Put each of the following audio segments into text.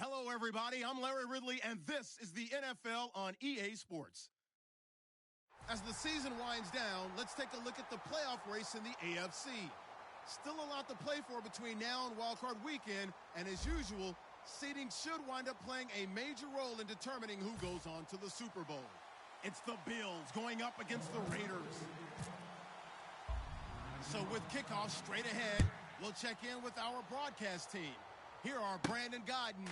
Hello, everybody. I'm Larry Ridley, and this is the NFL on EA Sports. As the season winds down, let's take a look at the playoff race in the AFC. Still a lot to play for between now and wildcard weekend, and as usual, seeding should wind up playing a major role in determining who goes on to the Super Bowl. It's the Bills going up against the Raiders. So with kickoff straight ahead, we'll check in with our broadcast team. Here are Brandon Godden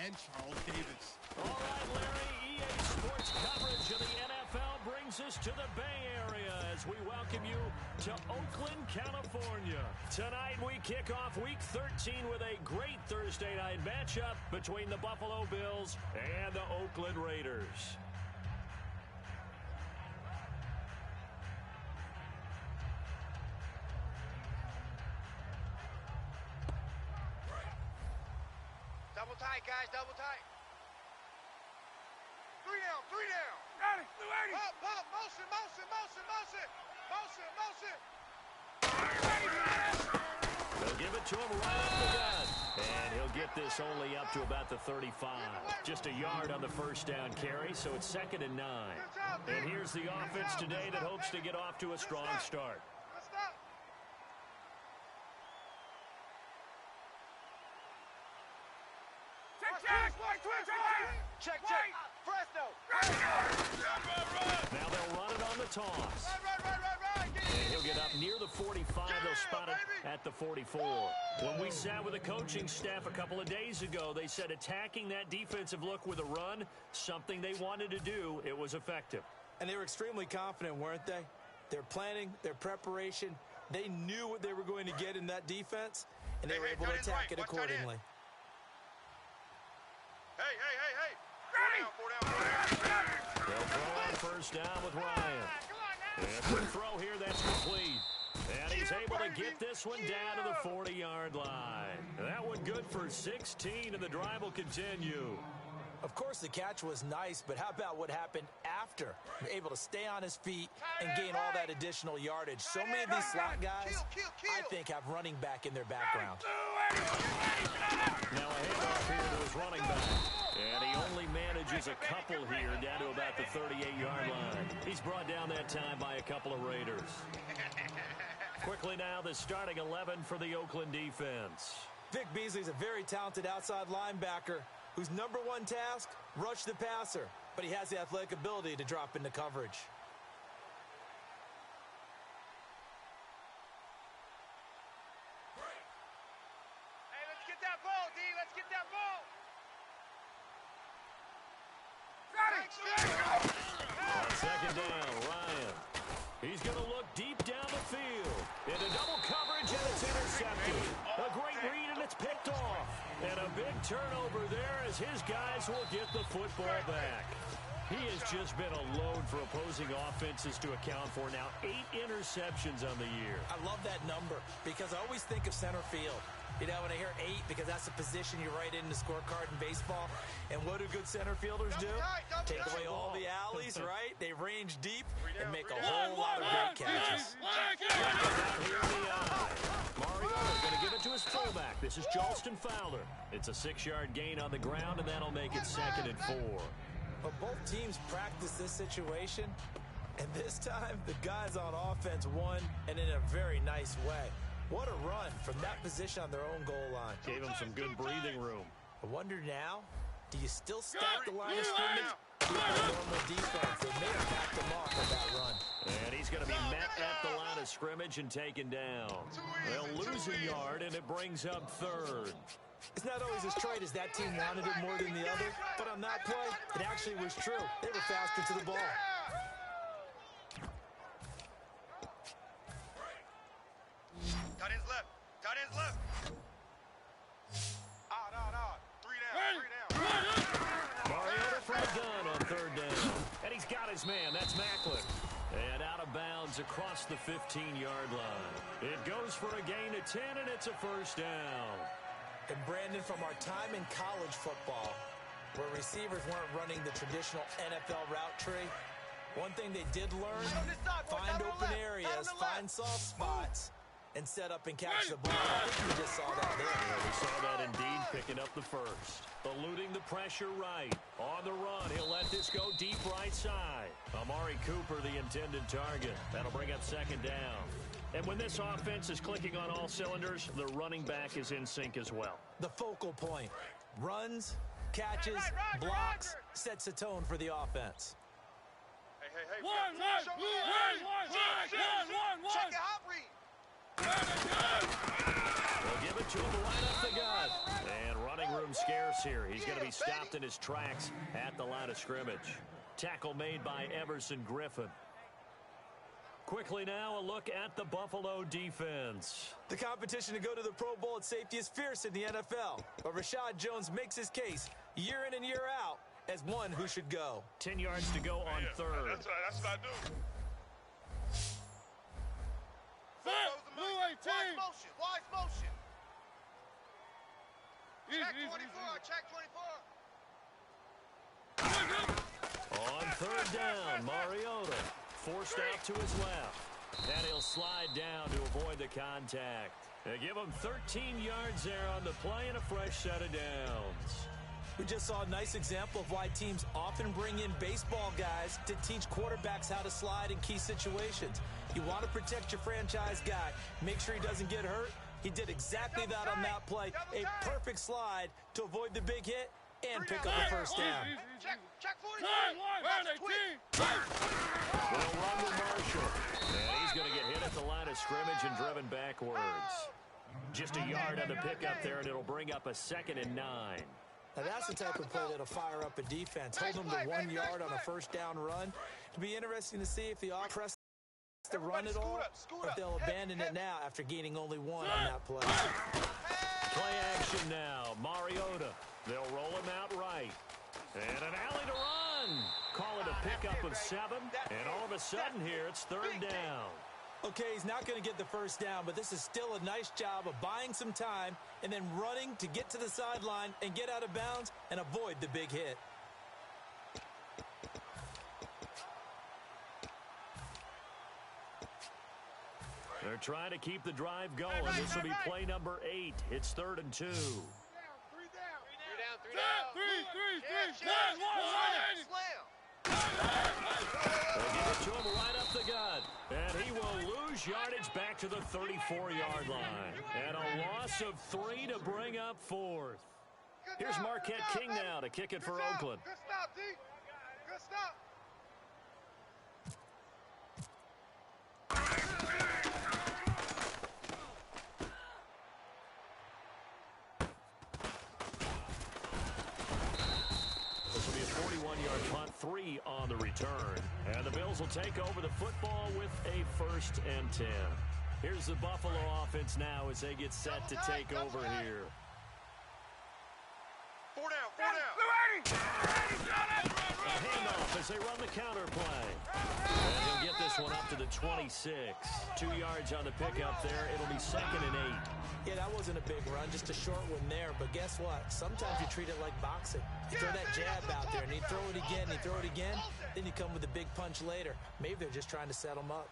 and Charles Davis. All right, Larry, EA Sports coverage of the NFL brings us to the Bay Area as we welcome you to Oakland, California. Tonight we kick off Week 13 with a great Thursday night matchup between the Buffalo Bills and the Oakland Raiders. Double tight, guys, double tight. Three down. Got it, 280. Pop, motion. They'll give it to him right off the gun. And he'll get this only up to about the 35. Just a yard on the first down carry, so it's 2nd and 9. And here's the offense today that hopes to get off to a strong start. Let's stop. Check. Fresno. Now they'll run it on the toss. Right. And he'll get up near the 45. They'll spot it at the 44. When we sat with the coaching staff a couple of days ago, they said attacking that defensive look with a run, something they wanted to do, it was effective. And they were extremely confident, weren't they? Their planning, their preparation, they knew what they were going to get in that defense, and they were able to attack it accordingly. Hey. Four down. They'll throw on first down with Ryan. And quick throw here, that's complete. And he's able to get this one down to the 40-yard line. That one good for 16, and the drive will continue. Of course, the catch was nice, but how about what happened after? Able to stay on his feet and gain all that additional yardage. So many of these slot guys, I think, have running back in their background. Now a handoff here to his running back. And he only manages a couple here down to about the 38-yard line. He's brought down that time by a couple of Raiders. Quickly now, the starting 11 for the Oakland defense. Vic Beasley's a very talented outside linebacker whose number one task, rush the passer. But he has the athletic ability to drop into coverage. Hey, let's get that ball, D. Let's get that ball. On second down, Ryan. He's going to look deep down the field. Into double coverage, and it's intercepted. A great read, and it's picked off. And a big turnover there as his guys will get the football back. He has just been a load for opposing offenses to account for. Now 8 interceptions on the year. I love that number because I always think of center field. You know, when I hear 8, because that's the position you write in the scorecard in baseball. And what do good center filders do? Take away all the alleys, right? They range deep and make a whole lot of great catches. Mariota going to give it to his fullback. This is Jalston Fowler. It's a 6-yard gain on the ground, and that'll make it 2nd and 4. But both teams practice this situation, and this time the guys on offense won, and in a very nice way. What a run from that position on their own goal line. Gave him some good breathing room. I wonder now, do you still stack the line of scrimmage? Normal defense, they may have backed him off with that run. And he's going to be met at the line of scrimmage and taken down. They'll lose a yard, and it brings up 3rd. It's not always as straight as that team wanted it more than the other, but on that play, it actually was true. They were faster to the ball. Tight ends left. Odd. 3 down. Mariota from the gun on 3rd down. And he's got his man. That's Macklin. And out of bounds across the 15-yard line. It goes for a gain of 10, and it's a 1st down. And Brandon, from our time in college football, where receivers weren't running the traditional NFL route tree, one thing they did learn, find open areas, find soft spots, and set up and catch the ball. I think we just saw that there. Yeah, we saw that indeed, picking up the first. Eluding the pressure right. On the run, he'll let this go deep right side. Amari Cooper, the intended target. That'll bring up second down. And when this offense is clicking on all cylinders, the running back is in sync as well. The focal point. Runs, catches, blocks, sets a tone for the offense. Hey. One. Check your hot read. They'll give it to him right up the gut. And running room scarce here. He's going to be stopped in his tracks at the line of scrimmage. Tackle made by Everson Griffin. Quickly now, a look at the Buffalo defense. The competition to go to the Pro Bowl at safety is fierce in the NFL. But Rashad Jones makes his case year in and year out as one who should go. 10 yards to go on third. That's what I do. Wise motion. Check 24. On third down, Mariota forced out to his left. And he'll slide down to avoid the contact. They give him 13 yards there on the play and a fresh set of downs. We just saw a nice example of why teams often bring in baseball guys to teach quarterbacks how to slide in key situations. You want to protect your franchise guy. Make sure he doesn't get hurt. He did exactly that on that play. A perfect slide to avoid the big hit and pick up the first down. Check 40. They'll run with Marshall. And he's going to get hit at the line of scrimmage and driven backwards. Just a yard on the pickup there, and it'll bring up a 2nd and 9. Now that's the type of play that'll fire up a defense. Hold them to 1 yard on a first down run. It'll be interesting to see if the offense press to run it all, or if they'll abandon it now after gaining only 1 on that play. Play action now. Mariota. They'll roll him out right. And an alley to run. Call it a pickup of 7. And all of a sudden here, it's third down. Okay, he's not going to get the first down, but this is still a nice job of buying some time and then running to get to the sideline and get out of bounds and avoid the big hit. They're trying to keep the drive going. This will be play number 8. It's 3rd and 2. 3 down. They'll give it to him right up the gut. And he will lose yardage back to the 34-yard line. And a loss of 3 to bring up 4th. Here's Marquette King now to kick it for Oakland. Good stop, D. Good stop. This will be a 41-yard punt, 3 on the return. And the Bills will take over the football with a 1st and 10. Here's the Buffalo offense now as they get set to take over here. 4 down. A handoff as they run the counter play. And he'll get this one up to the 26. 2 yards on the pickup there. It'll be 2nd and 8. Yeah, that wasn't a big run, just a short one there. But guess what? Sometimes you treat it like boxing. You throw that jab out there, and you throw it again, and you throw it again. Then you come with a big punch later. Maybe they're just trying to set him up.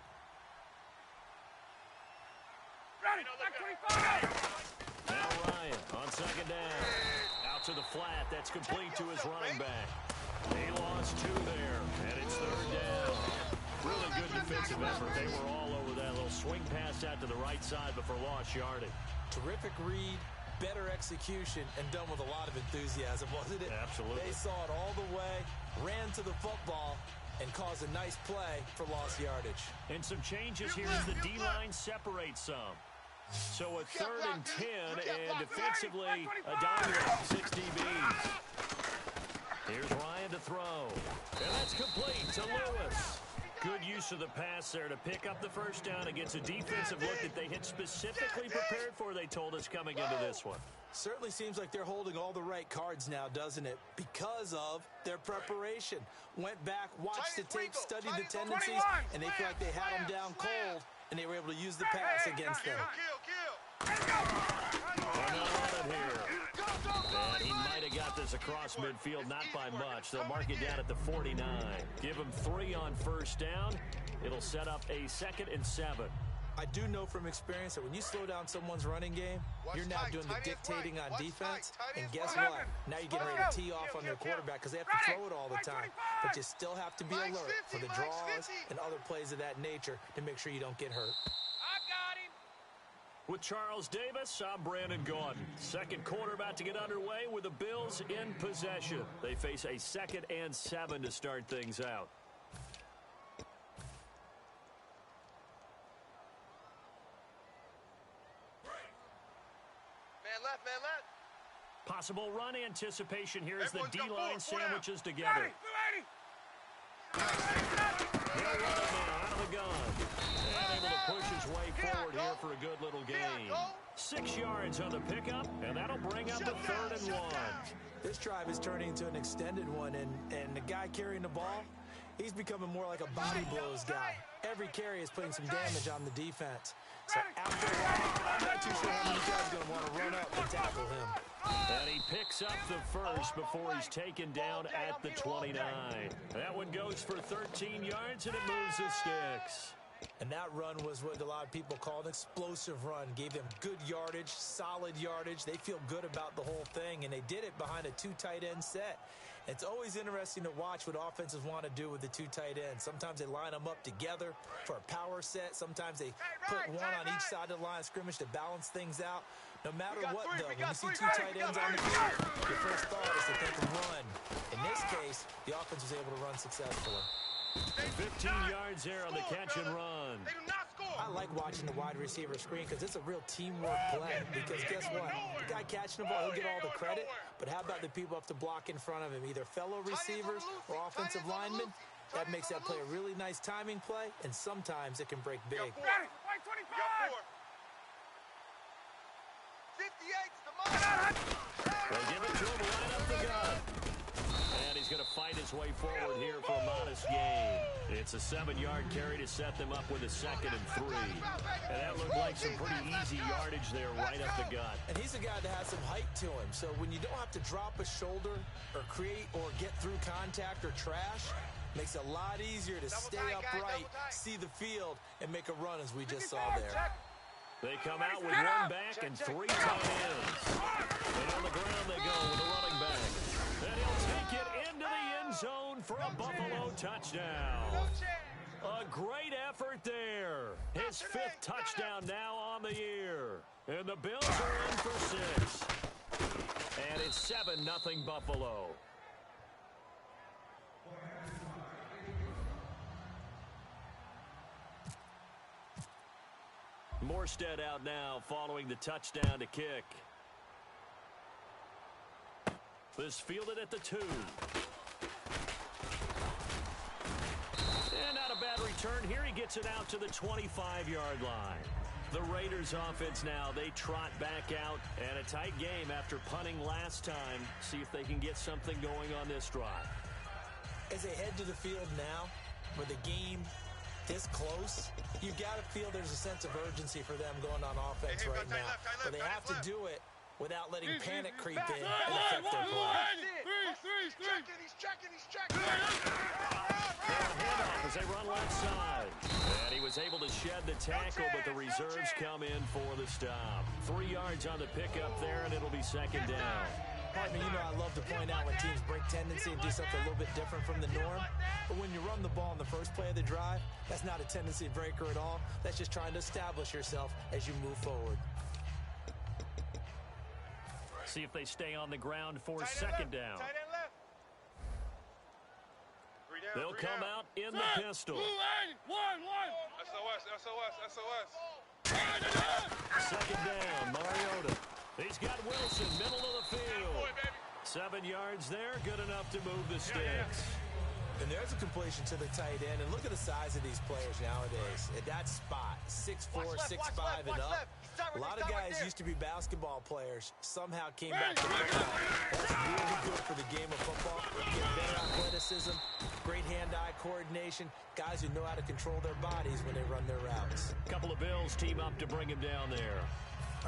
Now Ryan on 2nd down. Out to the flat. That's complete to his running back. He lost 2 there, and it's 3rd down. Really good defensive effort. They were all over that little swing pass out to the right side, but for lost yardage. Terrific read, better execution, and done with a lot of enthusiasm, wasn't it? Absolutely. They saw it all the way, ran to the football, and caused a nice play for lost yardage. And some changes here as the D-line separates some. So a 3rd and 10, and defensively a dime 6 DBs. Here's Ryan to throw. And that's complete to Lewis. Good use of the pass there to pick up the first down against a defensive look that they had specifically prepared for, they told us, coming into this one. Certainly seems like they're holding all the right cards now, doesn't it? Because of their preparation. Went back, watched the tape, studied the tendencies, and they feel like they had them down cold, and they were able to use the pass against them. And they'll run it here. And he might have got this across midfield, not by much. They'll mark it down at the 49. Give him 3 on first down. It'll set up a 2nd and 7. I do know from experience that when you slow down someone's running game, you're now doing the dictating on defense. And guess what? Now you're getting ready to tee off on their quarterback because they have to throw it all the time. But you still have to be alert for the draws and other plays of that nature to make sure you don't get hurt. I got him. With Charles Davis, I'm Brandon Gaudin. Second quarter about to get underway with the Bills in possession. They face a 2nd and 7 to start things out. Man left. Possible run anticipation here as the D-line sandwiches together. He'll run it now out of the gun. And able to push his way forward here for a good little gain. 6 yards on the pickup, and that'll bring up a 3rd and 1. This drive is turning into an extended one, and the guy carrying the ball, he's becoming more like a body blows guy. Every carry is putting some damage on the defense. So after a while, I'm not too sure how many guys are going to want to run up and tackle him. And he picks up the first before he's taken down at the 29. That one goes for 13 yards, and it moves the sticks. And that run was what a lot of people call an explosive run. Gave them good yardage, solid yardage. They feel good about the whole thing, and they did it behind a 2 tight end set. It's always interesting to watch what offenses want to do with the 2 tight ends. Sometimes they line them up together for a power set. Sometimes they put one on each side of the line of scrimmage to balance things out. No matter what, though, when you see 2 tight ends on the field, your first thought is that they can run. In this case, the offense was able to run successfully. 15 yards there on the catch and run. They do not score. I like watching the wide receiver screen because it's a real teamwork play. Because guess what? The guy catching the ball, he'll get all the credit. But how about the people up to block in front of him? Either fellow receivers or offensive linemen. That makes that play a really nice timing play, and sometimes it can break big. 58's the mark. They give it to him right up the gut. And he's going to fight his way forward here for a modest gain. It's a 7-yard carry to set them up with a 2nd and 3. And that looked like some pretty easy yardage there right up the gut. And he's a guy that has some height to him. So when you don't have to drop a shoulder or create or get through contact or trash, makes it a lot easier to stay upright, see the field, and make a run as we just saw there. They come out with 1 back and 3 tight ends. And on the ground they go with the running back. And he'll take it into the end zone for a Buffalo touchdown. A great effort there. His 5th touchdown now on the year. And the Bills are in for 6. And it's 7-0 Buffalo. Morstead out now following the touchdown to kick. This fielded at the 2. And not a bad return here. He gets it out to the 25-yard line. The Raiders offense now, they trot back out, and a tight game after punting last time. See if they can get something going on this drive. As they head to the field now, with the game this close, you've got to feel there's a sense of urgency for them going on offense right now. But they have to do it without letting panic creep in and affect their play. He's checking. Handoff as they run left side. And he was able to shed the tackle, but the reserves come in for the stop. 3 yards on the pickup there, and it'll be 2nd down. Partner, you know I love to point out when teams break tendency and do something a little bit different from the norm. But when you run the ball in the first play of the drive, that's not a tendency breaker at all. That's just trying to establish yourself as you move forward. See if they stay on the ground for 2nd down. Tight end left. They'll come out in the pistol. SOS. 2nd down, Mariota. He's got Wilson, middle of the field. 7 yards there, good enough to move the sticks. And there's a completion to the tight end. And look at the size of these players nowadays. At that spot, 6'4", 6'5", and up. A lot of guys used to be basketball players. Somehow came back to football. That's really good for the game of football. You get better athleticism, great hand-eye coordination, guys who know how to control their bodies when they run their routes. A couple of Bills team up to bring him down there.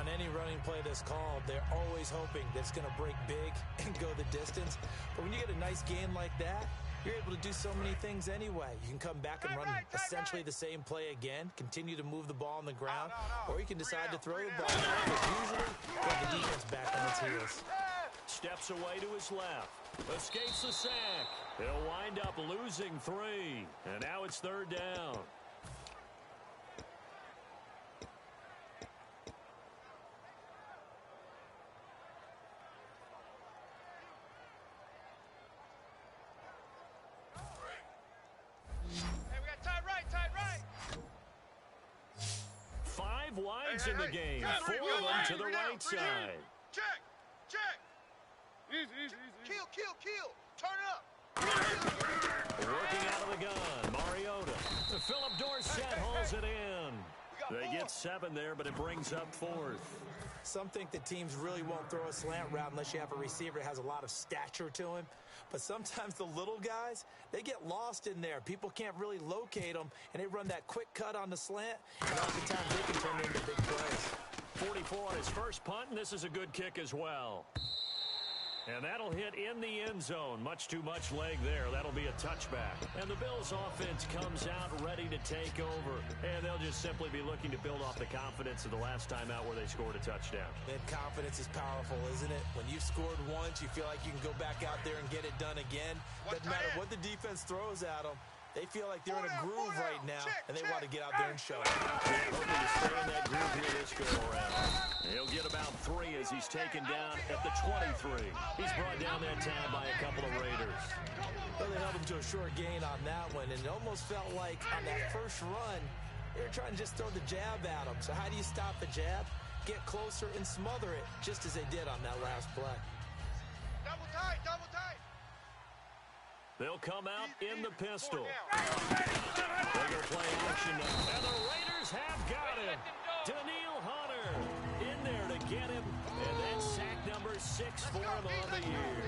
On any running play that's called, they're always hoping that it's going to break big and go the distance. But when you get a nice gain like that, you're able to do so many things anyway. You can come back and run essentially the same play again, continue to move the ball on the ground, or you can decide to throw the ball. Usually, get the defense back on its heels. Steps away to his left. Escapes the sack. He'll wind up losing 3. And now it's 3rd down. Hey, we got tight right, tight right. 5 wides in the game. 4 of them to the right side. Check, check. Easy. Kill. Turn it up. Working out of the gun, Mariota. Philip Dorsett hauls it in. They get 7 there, but it brings up 4th. Some think that teams really won't throw a slant route unless you have a receiver that has a lot of stature to him. But sometimes the little guys, they get lost in there. People can't really locate them, and they run that quick cut on the slant, and oftentimes they can turn into big plays. 44 on his first punt, and this is a good kick as well. And that'll hit in the end zone. Much too much leg there. That'll be a touchback. And the Bills offense comes out ready to take over. And they'll just simply be looking to build off the confidence of the last time out where they scored a touchdown. And confidence is powerful, isn't it? When you've scored once, you feel like you can go back out there and get it done again. Doesn't matter what the defense throws at them. They feel like they're in a groove right now, and they want to get out there and show it. Hoping to stay in that groove here this go-around. He'll get about 3 as he's taken down at the 23. He's brought down that time by a couple of Raiders. Well, they held him to a short gain on that one, and it almost felt like on that first run, they were trying to just throw the jab at him. So how do you stop the jab? Get closer and smother it, just as they did on that last play. Double tight. They'll come out in the pistol. They're going to play action now. And the Raiders have got him. Daniil Hunter in there to get him. And that's sack number 6 for him on the year.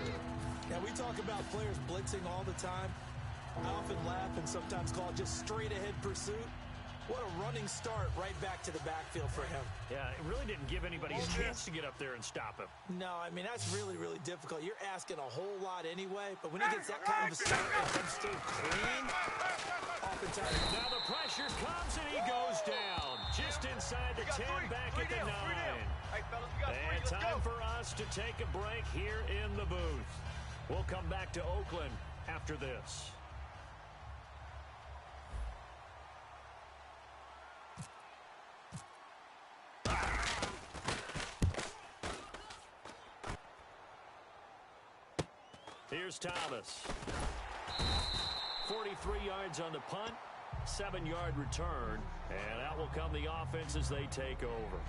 Now, we talk about players blitzing all the time. I often laugh and sometimes call it just straight-ahead pursuit. What a running start right back to the backfield for him. Yeah, it really didn't give anybody a chance to get up there and stop him. No, I mean, that's really, really difficult. You're asking a whole lot anyway, but when he gets that kind of a start and comes through clean, oftentimes... Now the pressure comes and he goes down. Just inside the 10, back at the 9. And time for us to take a break here in the booth. We'll come back to Oakland after this. Here's Thomas. 43 yards on the punt, 7-yard return, and out will come the offense as they take over.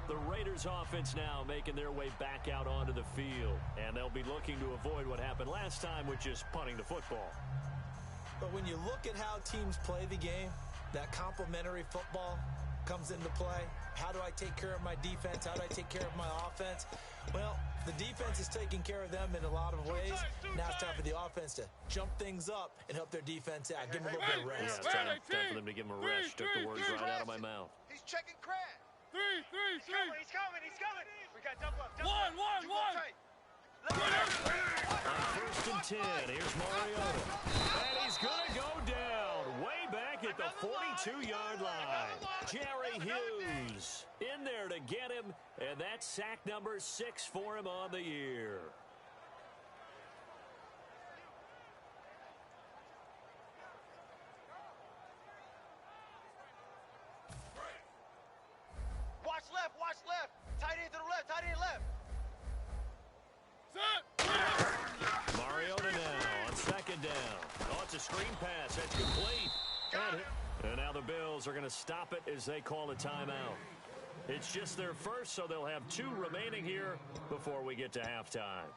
The Raiders offense now making their way back out onto the field, and they'll be looking to avoid what happened last time, which is punting the football. But when you look at how teams play the game, that complementary football comes into play. How do I take care of my defense? How do I take care of my offense? Well, the defense is taking care of them in a lot of ways. Now it's time for the offense to jump things up and help their defense out. Give them a little bit of rest. Yeah, it's time for them to give him a rest. Took the words right out of my mouth. He's checking Crab. Three. He's coming. We got double up. One. On 1st and 10, here's Mariota. And he's going to go down way back at the 42-yard line. Jerry Hughes in there to get him, and that's sack number 6 for him on the year. Watch left. Tight end to the left, tight end left. Mariota now on 2nd down. Oh, it's a screen pass. That's complete. And now the Bills are going to stop it as they call a timeout. It's just their first, so they'll have 2 remaining here before we get to halftime.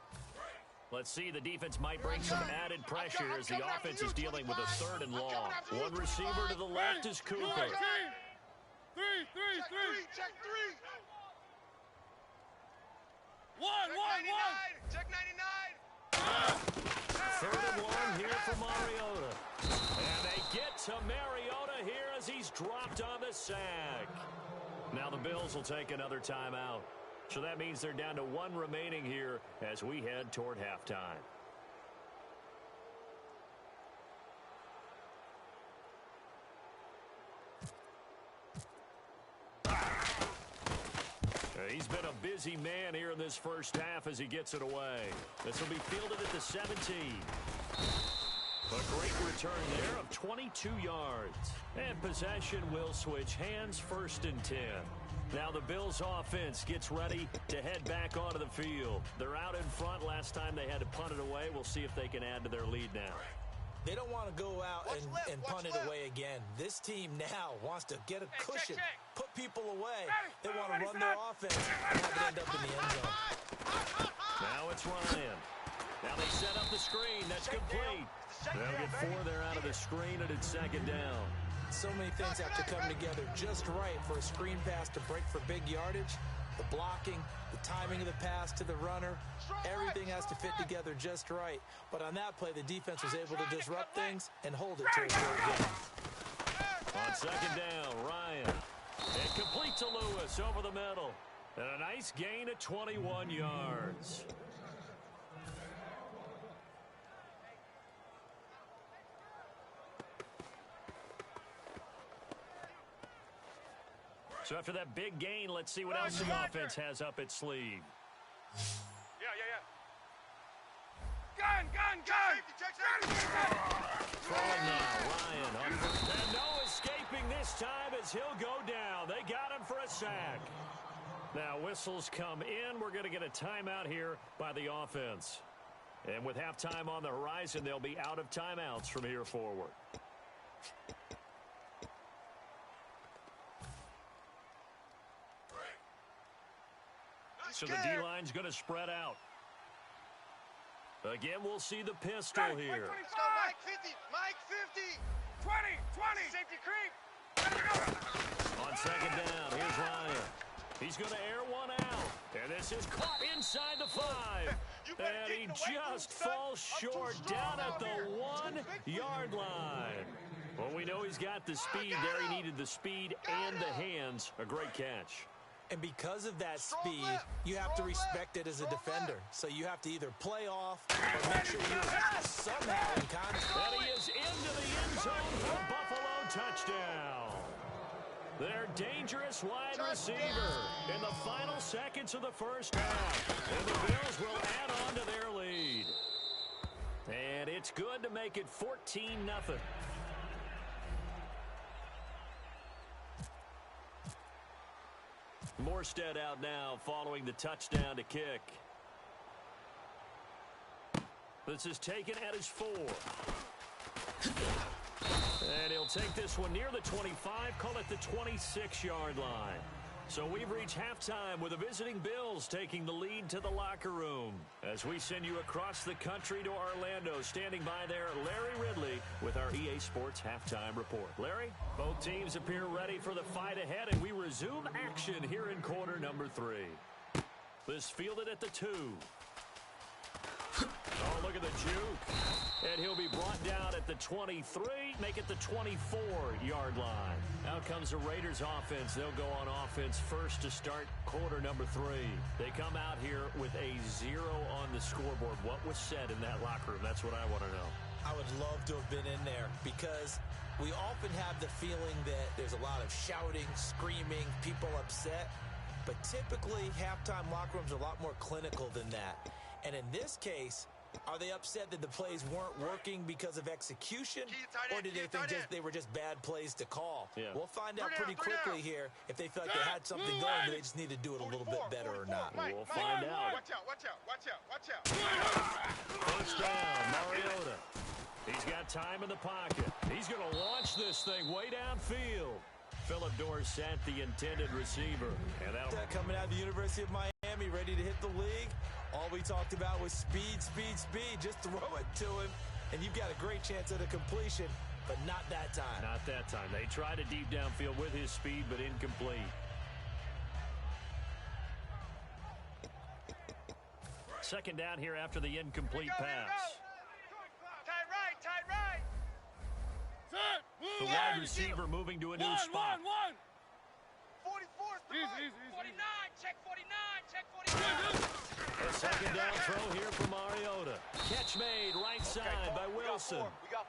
Let's see, the defense might bring some added pressure as the offense is dealing with a 3rd and long. One receiver to the left is Cooper. Three. Check 3. One. Check 99. 3rd and long here for Mariota. And they get to Mariota here as he's dropped on the sack. Now the Bills will take another timeout. So that means they're down to 1 remaining here as we head toward halftime. been a busy man here in this first half as he gets it away. This will be fielded at the 17. A great return there of 22 yards. And possession will switch hands, 1st and 10. Now the Bills offense gets ready to head back onto the field. They're out in front. Last time they had to punt it away. We'll see if they can add to their lead now. They don't want to go out and punt it away again. This team now wants to get a cushion, put people away. They want to run their offense and have it end up in the end zone. Now it's Ryan. Now they set up the screen. That's complete. They'll get 4 there out of the screen, and it's 2nd down. So many things have to come together just right for a screen pass to break for big yardage. The blocking, the timing of the pass to the runner, everything has to fit together just right. But on that play, the defense was able to disrupt things and hold it to a short game. On 2nd down, Ryan. And complete to Lewis over the middle. And a nice gain of 21 yards. So after that big gain, let's see what else the offense has up its sleeve. Gun! Throwing now, Ryan on first. And no escaping this time as he'll go down. They got him for a sack. Now whistles come in. We're going to get a timeout here by the offense. And with halftime on the horizon, they'll be out of timeouts from here forward. So the D-line's going to spread out. Again, we'll see the pistol here. Let's go, Mike 50. Mike 50. 20. Safety creep. On 2nd down, here's Ryan. He's going to air one out. And this is caught inside the 5. And he just falls short down at the 1-yard line. Well, we know he's got the speed there. He needed the speed and the hands. A great catch. And because of that speed, you have to respect it as a defender. So you have to either play off or make sure you're somehow in contact. And he is into the end zone for a Buffalo touchdown. Their dangerous wide receiver in the final seconds of the first half. And the Bills will add on to their lead. And it's good to make it 14-0. Morstead out now following the touchdown to kick. This is taken at his 4. And he'll take this one near the 25, call it the 26-yard line. So we've reached halftime with the visiting Bills taking the lead to the locker room. As we send you across the country to Orlando, standing by there, Larry Ridley with our EA Sports Halftime Report. Larry, both teams appear ready for the fight ahead, and we resume action here in quarter number 3. This fielded at the 2. Oh, look at the juke. And he'll be brought down at the 23, make it the 24-yard line. Out comes the Raiders offense. They'll go on offense first to start quarter number 3. They come out here with a 0 on the scoreboard. What was said in that locker room? That's what I want to know. I would love to have been in there because we often have the feeling that there's a lot of shouting, screaming, people upset. But typically, halftime locker rooms are a lot more clinical than that. And in this case, are they upset that the plays weren't working because of execution, or did they think they were just bad plays to call? Yeah. We'll find out pretty quickly here if they feel like they had something going, but they just need to do it a little bit better or not. We'll find out. Watch out. First down, Mariota. He's got time in the pocket. He's going to launch this thing way downfield. Philip Dorsett, the intended receiver. And that'll coming out of the University of Miami, ready to hit the league. All we talked about was speed. Just throw it to him, and you've got a great chance at a completion, but not that time. Not that time. They tried a deep downfield with his speed, but incomplete. Second down here after the incomplete pass. Tight right. The wide receiver moving to a new spot. 44's the Easy. 49, check 49. A second down throw here for Mariota. Catch made right side by Wilson.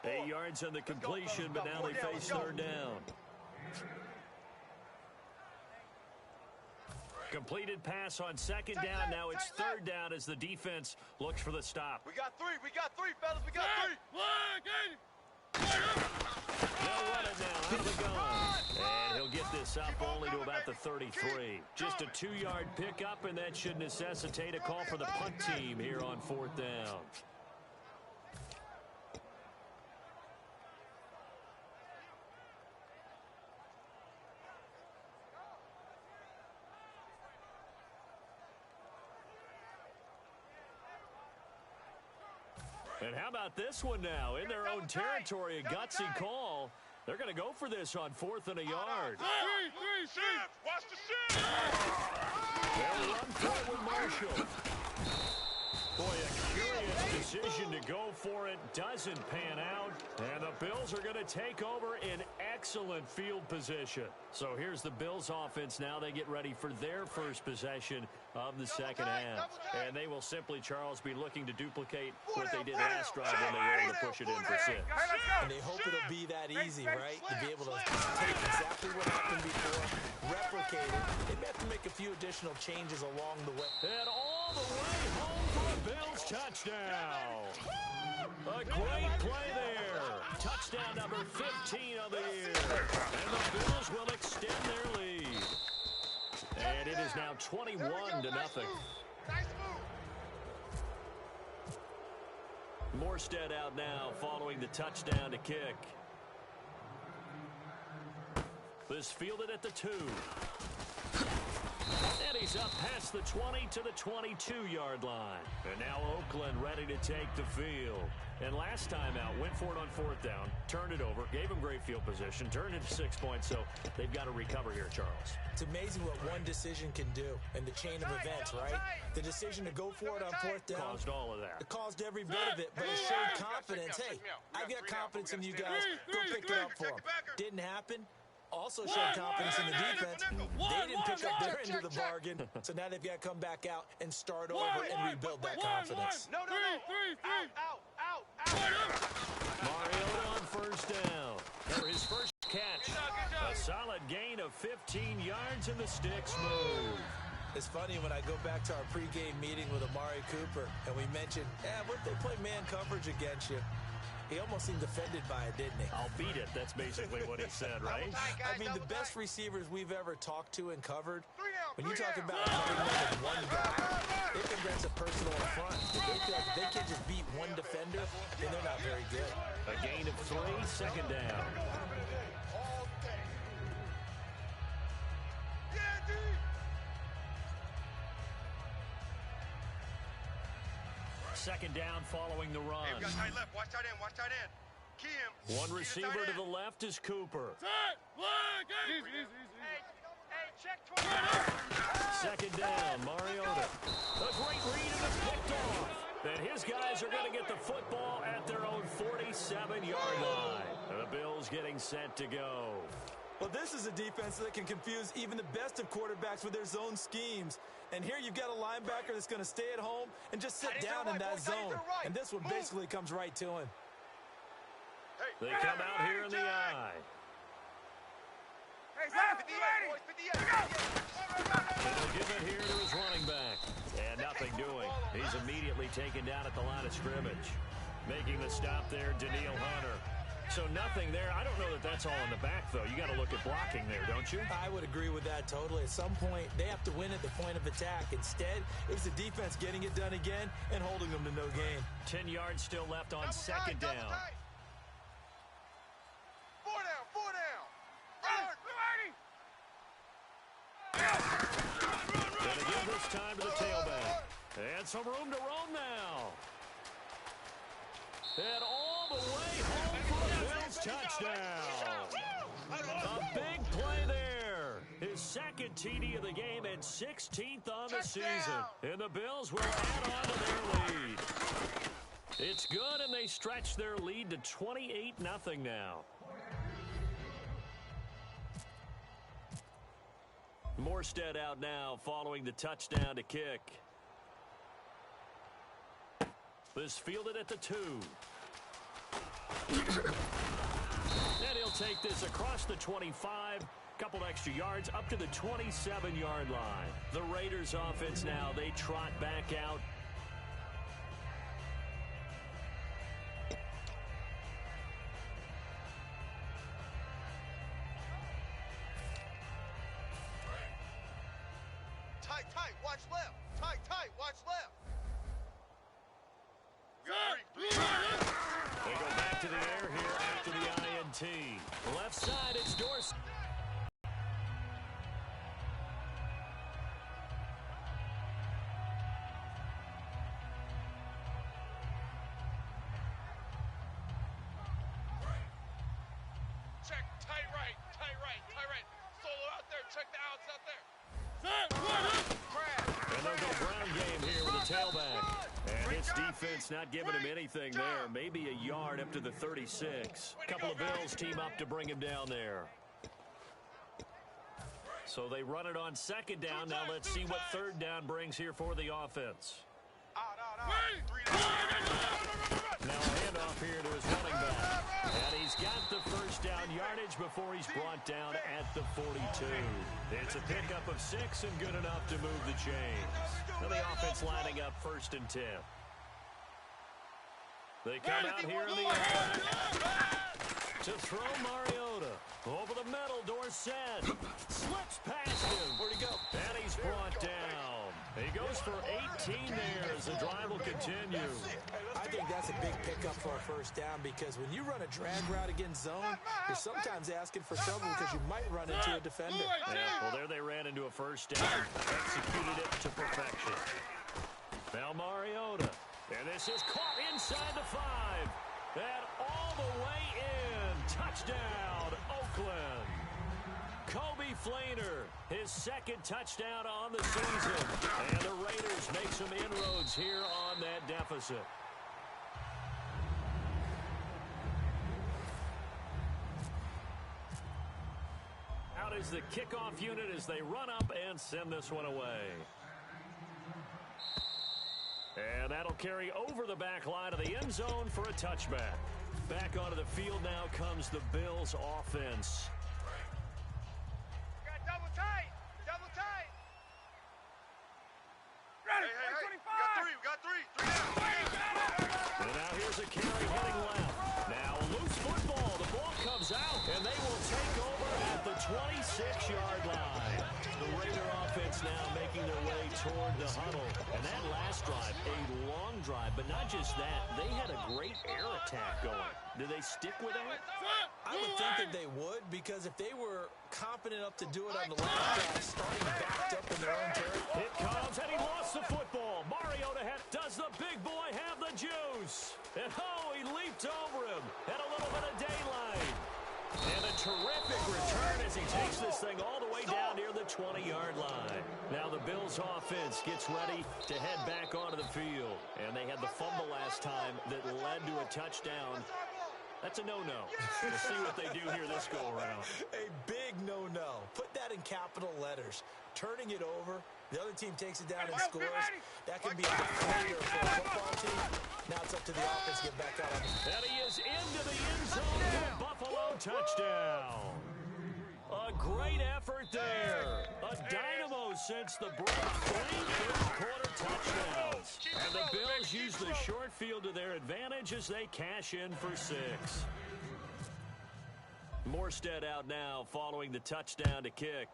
8 yards on the completion, but now they face third down. Completed pass on second down. Now it's third down as the defense looks for the stop. We got three, fellas. We got three. They'll run it now out of the gun. And he'll get this up only to about the 33. Just a 2-yard pickup, and that should necessitate a call for the punt team here on fourth down. And how about this one now? In their own territory, a gutsy call. They're going to go for this on 4th and a yard. Watch the shift. They'll run for it with Marshall. Boy, a curious decision to go for it. Doesn't pan out. And the Bills are going to take over in excellent field position. So here's the Bills offense now. They get ready for their first possession of the second half. And they will simply, Charles, be looking to duplicate what they did last drive when they were able to push it in for 6. And they hope it'll be that easy, right? To be able to take exactly what happened before, replicate it. They may have to make a few additional changes along the way. And all the way home for a Bills touchdown. A great play there. Touchdown number 15 of the year. And the Bills will extend their lead. And it is now 21-0. Nice move. Morstead out now following the touchdown to kick. This fielded at the 2. And he's up past the 20 to the 22-yard line. And now Oakland ready to take the field. And last time out, went for it on 4th down, turned it over, gave him great field position, turned it to 6 points, so they've got to recover here, Charles. It's amazing what one decision can do in the chain of events, right? The decision to go for it on 4th down. Caused all of that. It caused every bit of it, but it showed confidence. Hey, I've got confidence in you guys. Go pick it up for them. Didn't happen. Also showed confidence in the defense. They didn't pick up their end of the bargain, so now they've got to come back out and start over and rebuild that confidence. No. Out. Mariota on first down for his first catch. A solid gain of 15 yards in the sticks move. It's funny when I go back to our pregame meeting with Amari Cooper, and we mentioned, what if they play man coverage against you? He almost seemed offended by it, didn't he? I'll beat it. That's basically what he said, right? I mean, the best receivers we've ever talked to and covered, when you talk about covering them with one guy, it prevents a personal affront. If they feel like they can just beat one defender, then they're not very good. A gain of 3, second down. Second down following the run. Hey, we got tight left. Watch tight end. Key him. One receiver to the left is Cooper. Hey, check 20. Second down, Mariota. A great read and it's picked off. And his guys are going to get the football at their own 47-yard line. And the Bills getting set to go. Well, this is a defense that can confuse even the best of quarterbacks with their zone schemes. And here you've got a linebacker that's going to stay at home and just sit down in that zone. And this one basically comes right to him. They come out here in the eye. He'll give it here to his running back. And nothing doing. He's immediately taken down at the line of scrimmage. Making the stop there, Daniil Hunter. So nothing there. I don't know that that's all in the back, though. You got to look at blocking there, don't you? I would agree with that totally. At some point, they have to win at the point of attack. Instead, it was the defense getting it done again and holding them to no gain. 10 yards still left on second down. Four down. Gonna give this time to the tailback. And some room to roam now. And all the way home for a Bills touchdown. A big play there. His second TD of the game and 16th on the season. And the Bills will add on to their lead. It's good, and they stretch their lead to 28-0 now. Morstead out now following the touchdown to kick. This fielded at the 2. And he'll take this across the 25 Couple extra yards up to the 27-yard line. The Raiders offense now, they trot back out. Tight, watch left. Tight, watch left. They go back to the air here after the INT. Left side, it's Dorsey. Check, tight right. Solo out there, check the outs out there. And they'll go ground game here with a tailback. And its defense not giving him anything there. Maybe a yard up to the 36. A couple of Bills team up to bring him down there. So they run it on second down. Now let's see what third down brings here for the offense. Out. Now a handoff here to his running back. And he's got the first down yardage before he's brought down at the 42. It's a pickup of 6 and good enough to move the chains. Now the offense lining up 1st and 10. They come out here in the air to throw Mariota. Over the middle, Dorsett slips past him. Where'd he go? And he's brought down. He goes for 18 there as the drive will continue. I think that's a big pickup for a first down because when you run a drag route against zone, you're sometimes asking for trouble because you might run into a defender. Yeah, well, there they ran into a first down. Executed it to perfection. Now Mariota. And this is caught inside the 5. And all the way in. Touchdown, Oakland. Kobe Flainer, his 2nd touchdown on the season. And the Raiders make some inroads here on that deficit. Out is the kickoff unit as they run up and send this one away. And that'll carry over the back line of the end zone for a touchback. Back onto the field now comes the Bills offense. Got double tight. Ready, hey. We got three. And now here's a carry heading left. Now a loose football. The ball comes out, and they will take over at the 26-yard line. The Raider offense now making their way toward the huddle. And that last drive, a long drive, but not just that. They had a great air attack going. Do they stick with that? I would think that they would because if they were confident enough to do it on the last drive, starting backed up in their own territory. It comes, and he lost the football. Mariota does the big boy have the juice? And he leaped over him. Had a little bit of daylight. And a terrific return as he takes this thing all the way down near the 20-yard line. Now the Bills offense gets ready to head back onto the field. And they had the fumble last time that led to a touchdown. That's a no-no. We'll see what they do here this go-around. A big no-no. Put that in capital letters. Turning it over, the other team takes it down and scores. That can be a failure for a football team. Now it's up to the offense to get back out on it. And he is into the end zone for a Buffalo touchdown. A great effort there. A dynamo since the break. 3 first-quarter touchdowns. And the Bills use the short field to their advantage as they cash in for 6. Morstead out now following the touchdown to kick.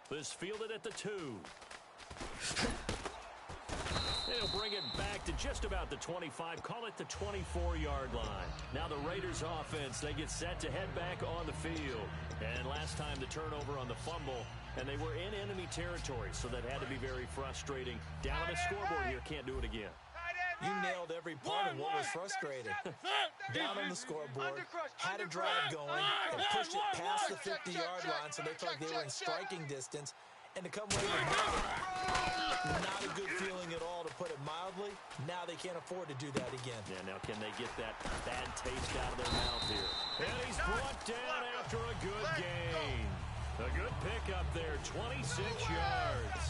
This fielded at the 2. They'll bring it back to just about the 25. Call it the 24-yard line. Now the Raiders offense, they get set to head back on the field. And last time the turnover on the fumble, and they were in enemy territory, so that had to be very frustrating. Down on the scoreboard here, can't do it again. You nailed every part of what was frustrating. Down on the scoreboard, had a drive going, and pushed it past the 50-yard line so they felt like they were in striking distance. And to come away with nothing, not a good feeling at all, to put it mildly. Now they can't afford to do that again. Yeah, now can they get that bad taste out of their mouth here? And he's brought down after a good gain. A good pickup there, 26 yards.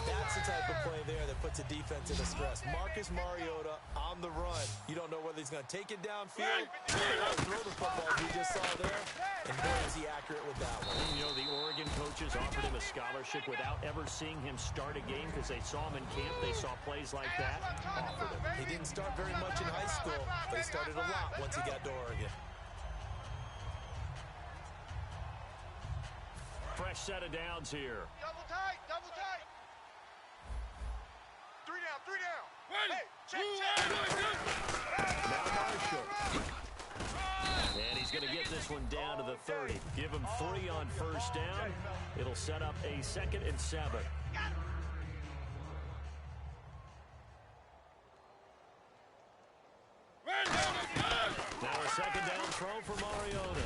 That's the type of play there that puts a defense into stress. Marcus Mariota on the run. You don't know whether he's going to take it downfield or throw the football as we just saw there. And boy, is he accurate with that one. You know, the Oregon coaches offered him a scholarship without ever seeing him start a game because they saw him in camp. They saw plays like that. Offered him. He didn't start very much in high school, but he started a lot once he got to Oregon. Fresh set of downs here. Double tight, double tight. Three down. Ready. Hey, check. Now Marshall. And he's going to get this one down to the 30. Give him 3 on first down. It'll set up a 2nd and 7. Now a 2nd down throw for Mariota.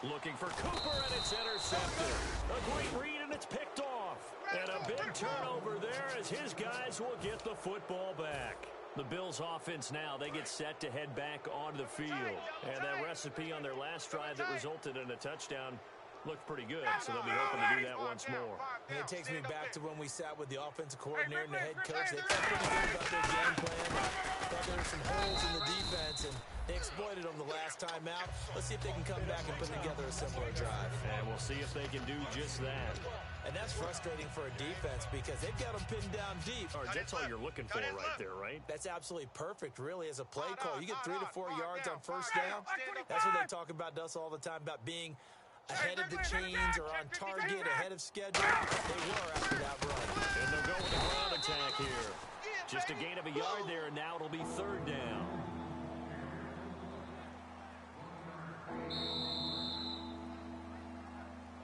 Looking for Cooper, and it's intercepted. A great read, and it's picked off. And a big turnover there as his guys will get the football back. The Bills offense now, they get set to head back onto the field. And that recipe on their last drive that resulted in a touchdown looked pretty good, so they'll be hoping to do that once more. And it takes me back to when we sat with the offensive coordinator and the head coach. They felt pretty good about their game plan. Thought there were some holes in the defense, and they exploited them the last time out. Let's see if they can come back and put together a similar drive. And we'll see if they can do just that. And that's frustrating for a defense because they've got them pinned down deep. That's all you're looking for right there, right? That's absolutely perfect, really, as a play call. You get 3 to 4 yards on first down. That's what they talk about us all the time, about being ahead of the chains or on target, ahead of schedule. They were after that run. And they'll go with the ground attack here. Just a gain of a yard there, and now it'll be 3rd down.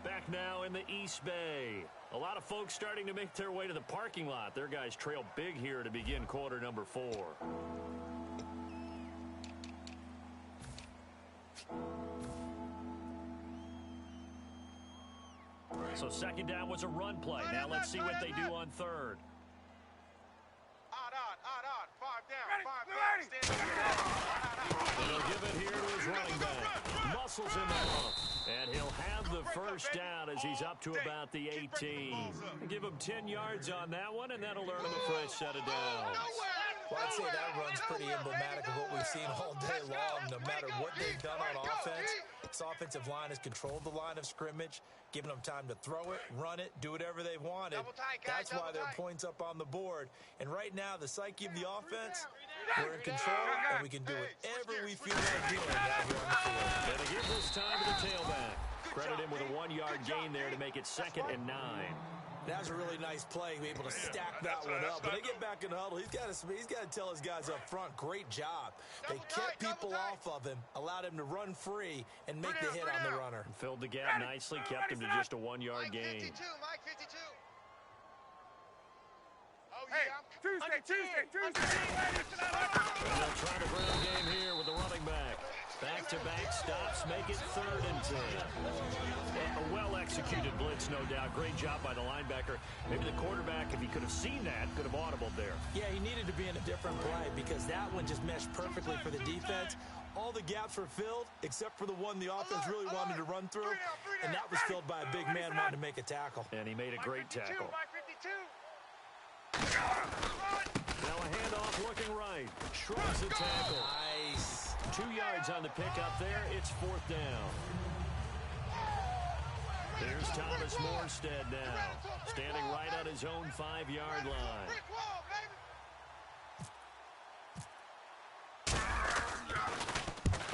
Back now in the East Bay. A lot of folks starting to make their way to the parking lot. Their guys trail big here to begin quarter number 4. So 2nd down was a run play. Now let's see what they do on 3rd. Odd. 5 down. And he'll give it here to his running back. Muscles in the hump. And he'll have the first down as he's up to about the 18. Give him 10 yards on that one, and that'll earn him a fresh set of downs. Well, I'd say that run's pretty emblematic of what we've seen all day long. No matter what they've done on offense, this offensive line has controlled the line of scrimmage, giving them time to throw it, run it, do whatever they wanted. That's why there are points up on the board. And right now, the psyche of the offense, we're in control, and we can do whatever we feel like doing out here on the field. And to give this time to the tailback. Credit him with a 1-yard gain there to make it 2nd and 9. That was a really nice play, to be able to stack that one up. When they get back in the huddle, he's got to tell his guys up front, great job. They kept people off of him, allowed him to run free, and make the hit on the runner. Filled the gap nicely, kept him to just a 1-yard gain. Mike 52. Tuesday. And they'll try the ground game here with the running back. Back-to-back stops make it 3rd and 10. A well-executed blitz, no doubt. Great job by the linebacker. Maybe the quarterback, if he could have seen that, could have audibled there. Yeah, he needed to be in a different play because that one just meshed perfectly for the defense. All the gaps were filled except for the one the offense really wanted to run through, and that was filled by a big man wanting to make a tackle. And he made a great tackle. Mike 52. Now a handoff looking right. Shrugs the tackle. Nice. 2 yards on the pickup there. It's 4th down. There's Thomas Morstead now, standing right on his own 5-yard line.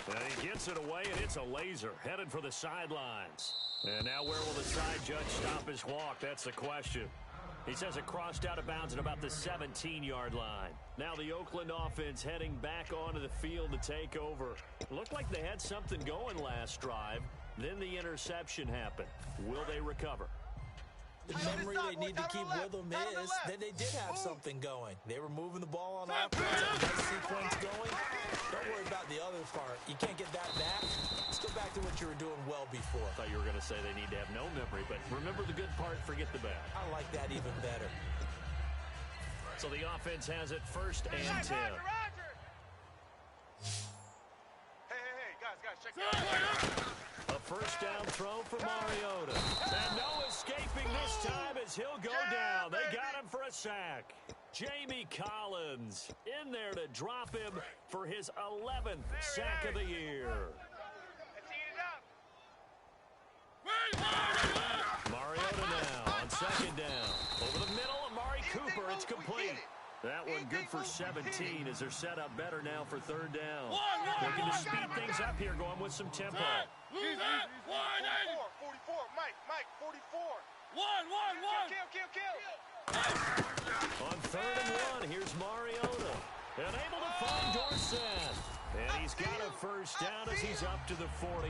And he gets it away, and it's a laser, headed for the sidelines. And now where will the side judge stop his walk? That's the question. He says it crossed out of bounds at about the 17-yard line. Now the Oakland offense heading back onto the field to take over. Looked like they had something going last drive. Then the interception happened. Will they recover? The memory they need to keep with them is that they did have something going. They were moving the ball on offense, had a nice sequence going. Don't worry about the other part. You can't get that back. Let's go back to what you were doing well before. I thought you were going to say they need to have no memory, but remember the good part, forget the bad. I like that even better. So the offense has it 1st and 10. Hey, guys, check this out. A first down throw for Mariota. And no escape. escaping this time as he'll go down. They got him for a sack. Jamie Collins in there to drop him for his 11th sack of the year. Mariota now on second down. Over the middle, Amari Cooper. It's complete. That one good for 17 as they're set up better now for third down. Looking to speed things up here, going with some tempo. 44, Mike, 44. Kill. On third and one, here's Mariota. And able to find Dorsett. And he's got a first down as he's up to the 48.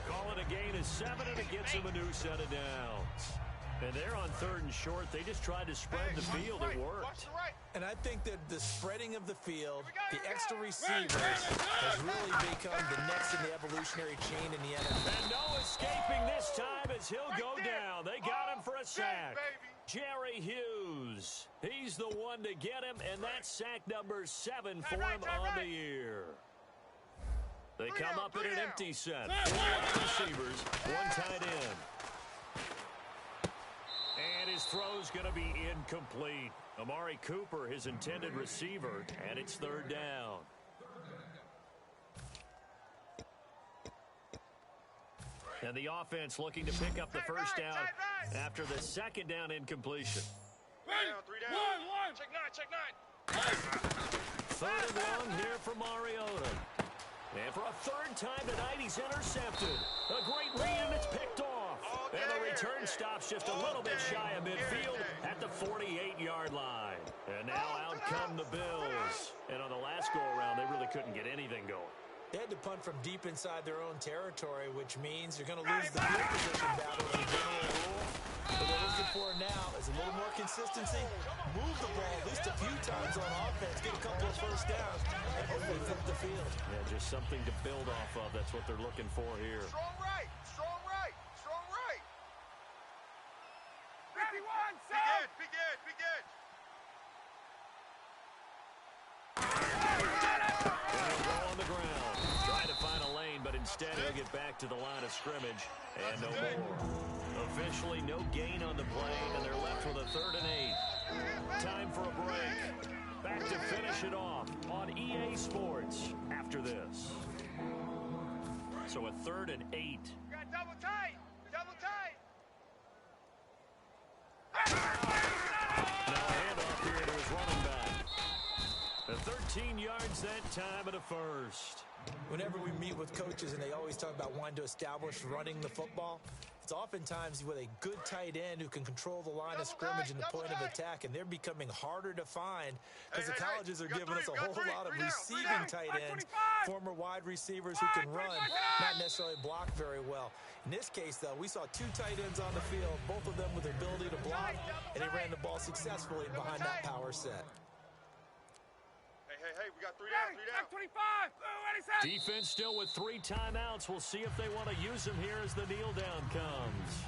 Call it a gain of 7, and it gets him a new set of downs. And they're on third and short. They just tried to spread the field. It worked. And I think that the spreading of the field, the extra receivers, has really become the next in the evolutionary chain in the NFL. And no escaping this time as he'll go down. They got him for a sack. Jerry Hughes. He's the one to get him, and that's sack number 7 for him on the year. They come up in an empty set. 4 receivers, 1 tight end. And his throw's going to be incomplete. Amari Cooper, his intended receiver, and it's third down. And the offense looking to pick up the first down after the second down incompletion. 3 down. Check nine. Third and 1 here for Mariota. And for a third time tonight, he's intercepted. A great read, and it's picked off. And the return stops just a little bit shy of midfield at the 48-yard line. And now out come the Bills. And on the last go-around, they really couldn't get anything going. They had to punt from deep inside their own territory, which means you're going to lose the field position battle as a general rule. What they're looking for now is a little more consistency, move the ball at least a few times on offense, get a couple of first downs, and hopefully flip the field. Yeah, just something to build off of. That's what they're looking for here. Strong right. 51, big edge. He'll go on the ground. Trying to find a lane, but instead he'll get back to the line of scrimmage. And no more. Officially no gain on the play, and they're left with a 3rd and 8. Time for a break. Back to finish it off on EA Sports after this. So a 3rd and 8. We got double tight. Now a handoff here to his running back. 13 yards that time at a first. Whenever we meet with coaches and they always talk about wanting to establish running the football, it's oftentimes with a good tight end who can control the line of scrimmage and the point of attack, and they're becoming harder to find because the colleges are giving us a whole lot of receiving tight ends, former wide receivers who can run, not necessarily block very well. In this case, though, we saw 2 tight ends on the field, both of them with the ability to block, and they ran the ball successfully behind that power set. Hey, we got 3 down. 25. Defense still with 3 timeouts. We'll see if they want to use them here as the kneel down comes.